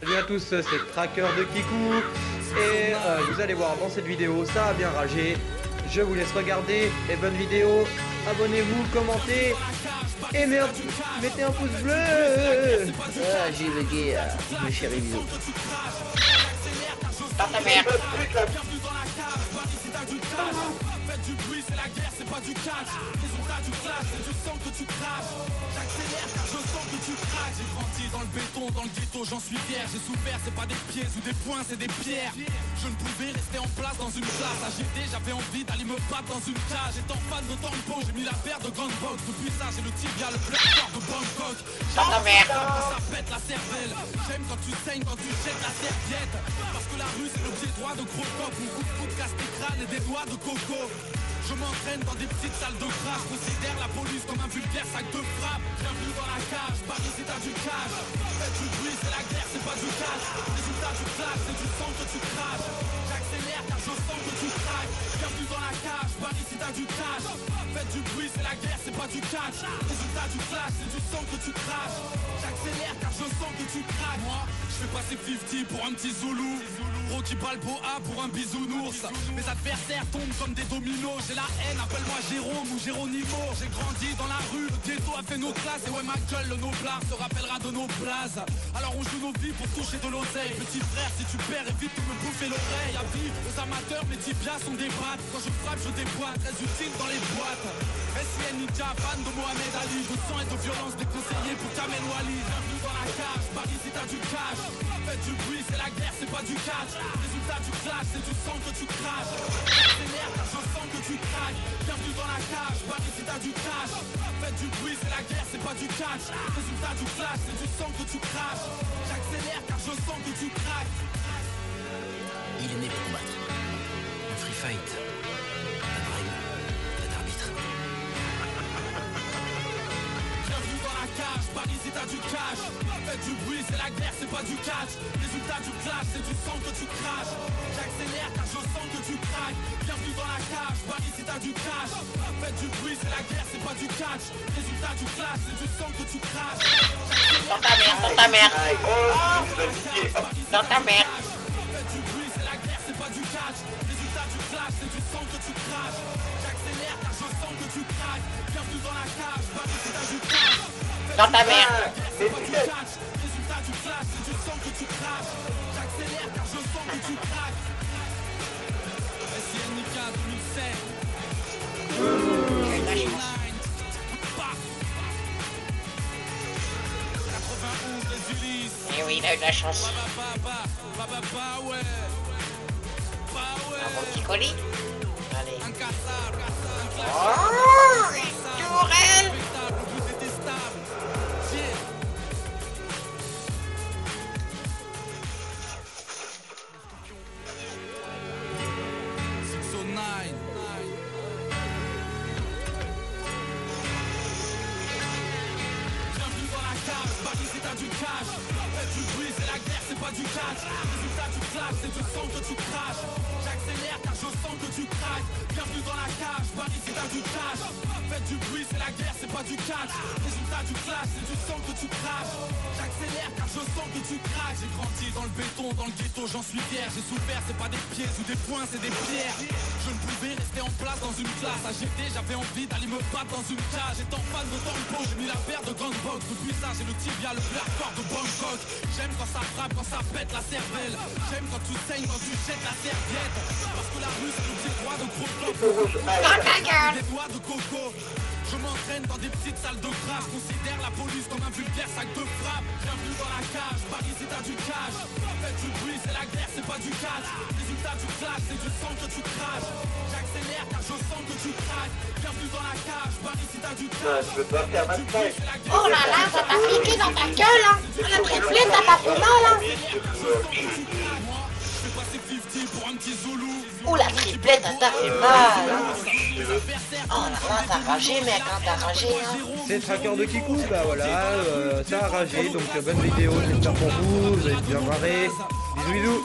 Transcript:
Salut à tous, c'est le tracker de Kikou et vous allez voir dans cette vidéo ça a bien ragé. Je vous laisse regarder et bonne vidéo. Abonnez-vous, commentez et merde, mettez un pouce bleu. Ah, j'ai bugué, mes chéris, bisous. Dans ta mère. Du bruit, c'est la guerre, c'est pas du catch. Résultat du clash, c'est du sang que tu craches. J'accélère car je sens que tu craques. J'ai grandi dans le béton, dans le ghetto, j'en suis fier. J'ai souffert, c'est pas des pieds ou des poings, c'est des pierres. Je ne pouvais rester en place dans une classe. À GD, j'avais envie d'aller me battre dans une cage. Étant fan de tempo, j'ai mis la paire de grande box. Depuis ça, j'ai le tibia, le plus fort de Bangkok. Dans ta mère. Ça pète la cervelle. J'aime quand tu saignes, quand tu jettes la serviette. Parce que la rue, c'est le pied droit de gros cop. Mon coup de coude casse tes crânes et des doigts de coco. Je m'entraîne dans des petites salles de crash. Considère la police comme un vulgaire sac de frappe. Bienvenue dans la cage, Paris c'est t'as du cash. Faites du bruit, c'est la guerre, c'est pas du cash. Résultat du clash, c'est du sang que tu craches. J'accélère car je sens que tu craques. Bienvenue dans la cage, Paris c'est t'as du cash. Faites du bruit, c'est la guerre, c'est pas du catch. Résultat du clash, c'est du sang que tu craches. J'accélère car je sens que tu craques. Moi, je fais passer 50 pour un petit Zoulou. Rocky Balboa pour un bisounours. Mes adversaires tombent comme des dominos. J'ai la haine, appelle-moi Jérôme ou Géronimo. J'ai grandi dans la rue, le ghetto a fait nos classes. Et ouais, ma gueule, le noblard se rappellera de nos places. Alors on joue nos vies pour toucher de l'oseille. Petit frère, si tu perds, évite de me bouffer l'oreille. Avis aux amateurs, mes tibias sont des battes. Quand je frappe, je déboîte, très utile dans les boîtes. SIN Ninja, fan de Mohamed Ali. De sang et de violence déconseillé pour Kamel Wally. Bienvenue dans la cage, Paris si t'as du cash. Faites du bruit, c'est la guerre, c'est pas du catch. Résultat du clash, c'est du sang que tu craches. J'accélère car je sens que tu craques. Bienvenue dans la cage, Paris si t'as du cash. Faites du bruit, c'est la guerre, c'est pas du catch. Résultat du clash, c'est du sang que tu craches. J'accélère car je sens que tu craques. Il est né pour combattre. Un free fight. Pas de règles, pas d'arbitre. Bienvenue dans la cage, Paris si t'as du cash. Faites du bruit, c'est la guerre, c'est pas du catch. Résultat du clash, c'est du sang que tu craches. J'accélère car je sens que tu craques. Bienvenue dans la cage, Paris si t'as du cash. Faites du bruit, c'est la guerre, c'est pas du catch. Résultat du clash, c'est du sang que tu craches. Dans ta mère, dans ta mère. Dans ta mère. Faites du bruit, c'est la guerre, c'est pas du catch. Résultat du clash, c'est du sang que tu craches. J'accélère car je sens que tu craques. Bienvenue dans la cage, Paris si t'as du cash. Dans ta mère. C'est pas du catch. Résultat du clash, c'est du sang que tu craches. J'accélère car je sens que tu craques. SIN Nika 2007. J'ai eu de la chance. 91 les Ulysses. Eh oui, il a eu de la chance. Ouais. Un bon petit colis. Allez. Incassable. Oh, Tourelle. Le plus détestable. Yeah. Bienvenue dans la cage, Paris c'est t'as du cash. Faites du bruit, c'est la guerre, c'est pas du catch. Résultat du clash, c'est du sang que tu craches. J'accélère car je sens que tu craques. Bienvenue dans la cage, Paris c'est t'as du cash. Faites du bruit, c'est la guerre, c'est pas du catch. Résultat du clash, c'est du sang que tu craches. J'accélère car je sens que tu craques. J'ai grandi dans le béton, dans le ghetto, j'en suis fier. J'ai souffert, c'est pas des pieds ou des poings, c'est des pierres. Je ne pouvais rester en place dans une classe. À GD, j'avais envie d'aller me battre dans une cage. Étant fan de tempo, j'ai mis la paire de grande box. Depuis ça, j'ai le tibia, le plus fort de Bangkok. J'aime quand ça frappe, quand ça pète la cervelle. J'aime quand tu saignes, quand tu jettes la serviette. Parce que la rue, c'est le pied droit de gros blocs. Dans ta gueule. Des doigts de coco. Je m'entraîne dans des petites salles de crash. Considère la police comme un vulgaire sac de frappe. Bienvenue dans la cage, Paris c'est t'as du cash. Faites du bruit, c'est la guerre, c'est pas du catch. Résultat du clash, c'est du sang que tu craches. J'accélère car je sens que tu craques. Bienvenue dans la cage, Paris c'est t'as du cash. Je veux pas faire ma taille. Oh là là, ça t'a piqué dans ta gueule, hein. La triplette, t'as pas fait mal, hein. Moi, je fais passer 50 pour un petit Zoulou. Oh, la triplette, ça t'a fait mal. Oh là là, t'as ragé, mec, hein, t'as ragé, hein. C'est le tracker de Kikou, bah voilà, ça a ragé, donc bonne vidéo, j'espère pour vous, vous avez bien marré. Bisous bisous.